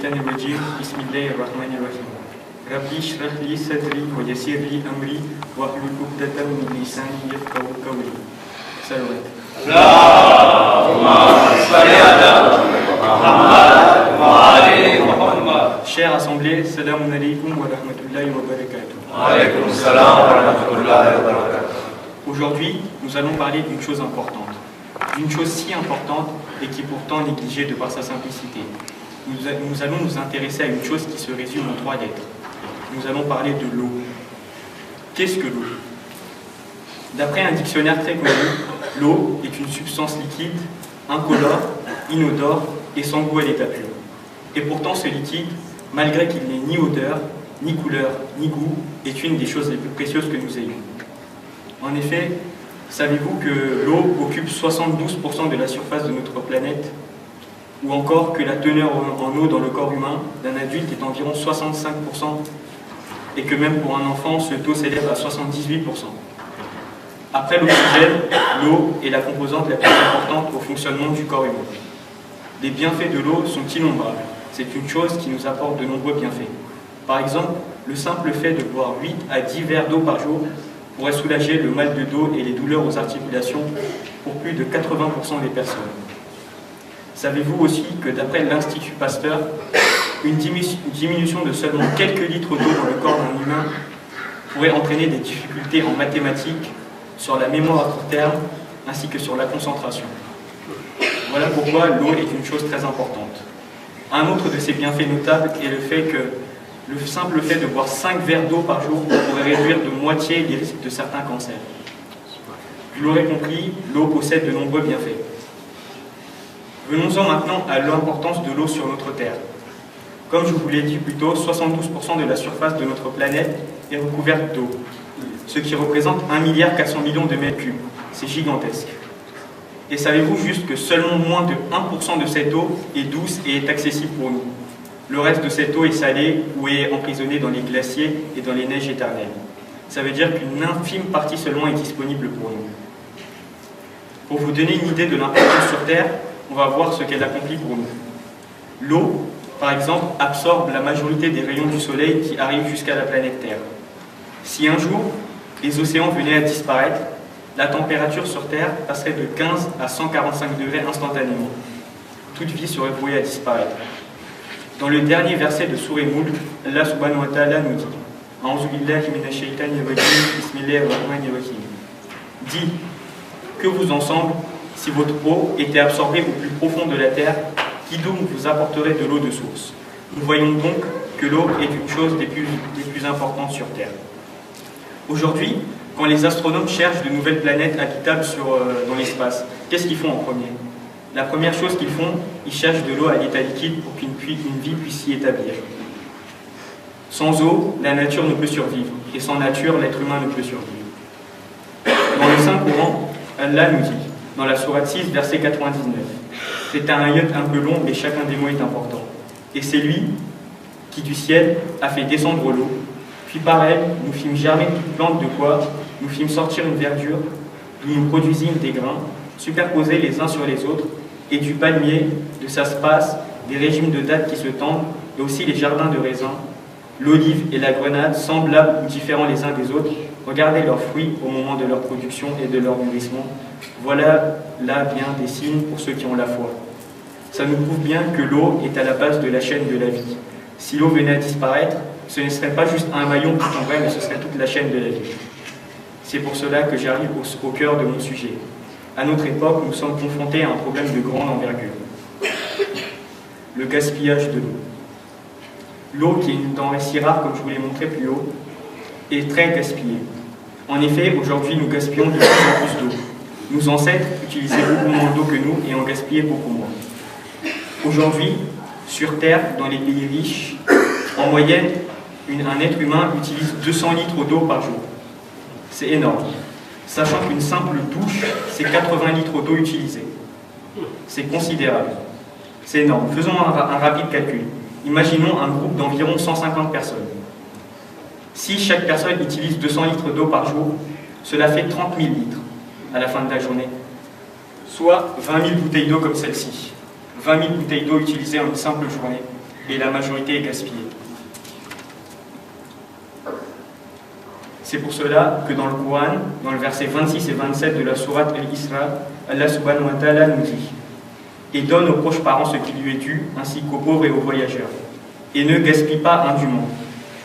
الشيطان الرجيم بسم الله الرحمن الرحيم ربي اشرح لي صدري ويسر لي أمري واحلل عقدة من لساني يفقهوا قولي. Salawat. Chère assemblée, salam alaikum wa rahmatullahi wa barakatuh. Alaykoum salam wa rahmatullahi wa barakatuh. Aujourd'hui, nous allons parler d'une chose importante. D'une chose si importante et qui est pourtant négligée de par sa simplicité. Nous allons nous intéresser à une chose qui se résume en 3 lettres. Nous allons parler de l'eau. Qu'est-ce que l'eau? D'après un dictionnaire très connu, l'eau est une substance liquide, incolore, inodore et sans goût à l'état pur. Et pourtant ce liquide, malgré qu'il n'ait ni odeur, ni couleur, ni goût, est une des choses les plus précieuses que nous ayons. En effet, savez-vous que l'eau occupe 72% de la surface de notre planète? Ou encore que la teneur en eau dans le corps humain d'un adulte est environ 65%, et que même pour un enfant, ce taux s'élève à 78%. Après l'oxygène, l'eau est la composante la plus importante au fonctionnement du corps humain. Les bienfaits de l'eau sont innombrables. C'est une chose qui nous apporte de nombreux bienfaits. Par exemple, le simple fait de boire 8 à 10 verres d'eau par jour pourrait soulager le mal de dos et les douleurs aux articulations pour plus de 80% des personnes. Savez-vous aussi que d'après l'Institut Pasteur, une diminution de seulement quelques litres d'eau dans le corps d'un humain pourrait entraîner des difficultés en mathématiques, sur la mémoire à court terme, ainsi que sur la concentration. Voilà pourquoi l'eau est une chose très importante. Un autre de ses bienfaits notables est le simple fait de boire 5 verres d'eau par jour pourrait réduire de moitié les risques de certains cancers. Vous l'aurez compris, l'eau possède de nombreux bienfaits. Venons-en maintenant à l'importance de l'eau sur notre Terre. Comme je vous l'ai dit plus tôt, 72% de la surface de notre planète est recouverte d'eau, ce qui représente 1,4 milliard de mètres cubes. C'est gigantesque. Et savez-vous juste que seulement moins de 1% de cette eau est douce et est accessible pour nous. Le reste de cette eau est salée ou est emprisonnée dans les glaciers et dans les neiges éternelles. Ça veut dire qu'une infime partie seulement est disponible pour nous. Pour vous donner une idée de l'importance sur Terre, on va voir ce qu'elle accomplit pour nous. L'eau, par exemple, absorbe la majorité des rayons du soleil qui arrivent jusqu'à la planète Terre. Si un jour, les océans venaient à disparaître, la température sur Terre passerait de 15 à 145 degrés instantanément. Toute vie serait vouée à disparaître. Dans le dernier verset de Sourate Mulk, Allah subhanahu wa ta'ala nous dit A'udhu billahi minash shaitani rajim, bismillahir rahmanir rahim. Dit que vous ensemble, si votre eau était absorbée au plus profond de la terre, qui donc vous apporterait de l'eau de source? Nous voyons donc que l'eau est une chose des plus importantes sur Terre. Aujourd'hui, quand les astronomes cherchent de nouvelles planètes habitables dans l'espace, qu'est-ce qu'ils font en premier? La première chose qu'ils font, ils cherchent de l'eau à l'état liquide pour qu'une vie puisse s'y établir. Sans eau, la nature ne peut survivre, et sans nature, l'être humain ne peut survivre. Dans le Saint-Coran, Allah nous dit, dans la sourate 6, verset 99. C'est un ayat un peu long, mais chacun des mots est important. Et c'est lui qui, du ciel, a fait descendre l'eau, puis par elle, nous fîmes germer toute plante de quoi, nous fîmes sortir une verdure, d'où nous produisîmes des grains, superposés les uns sur les autres, et du palmier, de sa spasse, des régimes de dattes qui se tendent, et aussi les jardins de raisins, l'olive et la grenade, semblables ou différents les uns des autres. Regardez leurs fruits au moment de leur production et de leur mûrissement. Voilà là bien des signes pour ceux qui ont la foi. Ça nous prouve bien que l'eau est à la base de la chaîne de la vie. Si l'eau venait à disparaître, ce ne serait pas juste un maillon qui tomberait, mais ce serait toute la chaîne de la vie. C'est pour cela que j'arrive au cœur de mon sujet. À notre époque, nous sommes confrontés à un problème de grande envergure. Le gaspillage de l'eau. L'eau, qui est une denrée si rare, comme je vous l'ai montré plus haut, est très gaspillée. En effet, aujourd'hui, nous gaspillons de plus en plus d'eau. Nos ancêtres utilisaient beaucoup moins d'eau que nous et en gaspillaient beaucoup moins. Aujourd'hui, sur Terre, dans les pays riches, en moyenne, un être humain utilise 200 litres d'eau par jour. C'est énorme. Sachant qu'une simple douche, c'est 80 litres d'eau utilisée. C'est considérable. C'est énorme. Faisons un rapide calcul. Imaginons un groupe d'environ 150 personnes. Si chaque personne utilise 200 litres d'eau par jour, cela fait 30 000 litres à la fin de la journée. Soit 20 000 bouteilles d'eau comme celle-ci. 20 000 bouteilles d'eau utilisées en une simple journée. et la majorité est gaspillée. C'est pour cela que dans le Coran, dans le verset 26 et 27 de la sourate Al-Isra, Allah subhanahu wa ta'ala nous dit « Et donne aux proches parents ce qui lui est dû, ainsi qu'aux pauvres et aux voyageurs. Et ne gaspille pas indûment,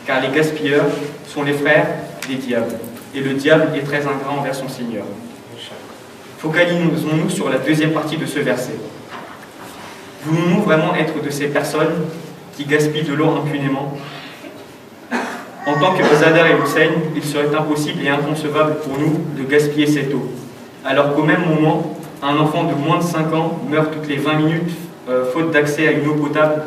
car les gaspilleurs sont les frères des diables, et le diable est très ingrat envers son Seigneur. » Focalisons-nous sur la deuxième partie de ce verset. Voulons-nous vraiment être de ces personnes qui gaspillent de l'eau impunément? En tant que Zadar et Hussein, il serait impossible et inconcevable pour nous de gaspiller cette eau, alors qu'au même moment, un enfant de moins de 5 ans meurt toutes les 20 minutes faute d'accès à une eau potable.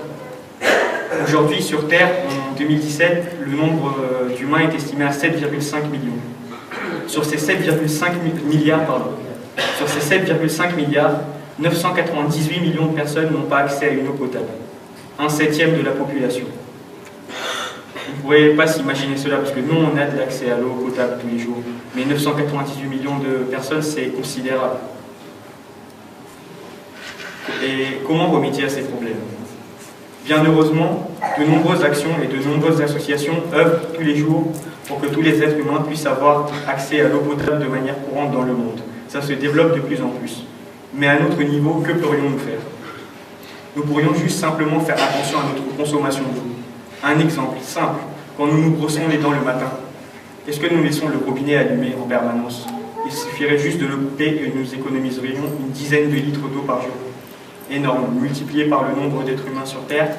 Aujourd'hui, sur Terre, en 2017, le nombre d'humains est estimé à 7,5 millions. Sur ces 7,5 milliards, 998 millions de personnes n'ont pas accès à une eau potable, un septième de la population. Vous ne pouvez pas s'imaginer cela, parce que nous, on a de l'accès à l'eau potable tous les jours. Mais 998 millions de personnes, c'est considérable. Et comment remédier à ces problèmes? Bien heureusement, de nombreuses actions et de nombreuses associations œuvrent tous les jours pour que tous les êtres humains puissent avoir accès à l'eau potable de manière courante dans le monde. Ça se développe de plus en plus. Mais à notre niveau, que pourrions-nous faire? Nous pourrions juste simplement faire attention à notre consommation d'eau. Un exemple simple, quand nous nous brossons les dents le matin, est-ce que nous laissons le robinet allumé en permanence? Il suffirait juste de le couper et nous économiserions une dizaine de litres d'eau par jour. Énorme, multiplié par le nombre d'êtres humains sur Terre,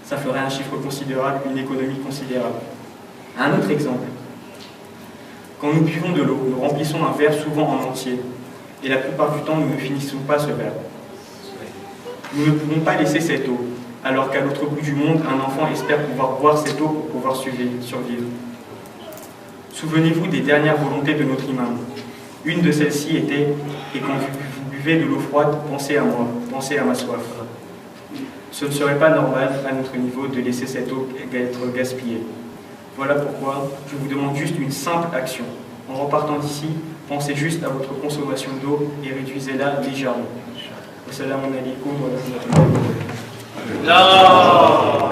ça ferait un chiffre considérable, une économie considérable. Un autre exemple, quand nous buvons de l'eau, nous remplissons un verre souvent en entier, et la plupart du temps, nous ne finissons pas ce verre. Nous ne pouvons pas laisser cette eau, alors qu'à l'autre bout du monde, un enfant espère pouvoir boire cette eau pour pouvoir survivre. Souvenez-vous des dernières volontés de notre imam. Une de celles-ci était « Et quand vous buvez de l'eau froide, pensez à moi, pensez à ma soif ». Ce ne serait pas normal, à notre niveau, de laisser cette eau être gaspillée. Voilà pourquoi je vous demande juste une simple action. En repartant d'ici, pensez juste à votre consommation d'eau et réduisez-la légèrement. Wassalamu alaikum wa rahmatullahi wa barakatuh.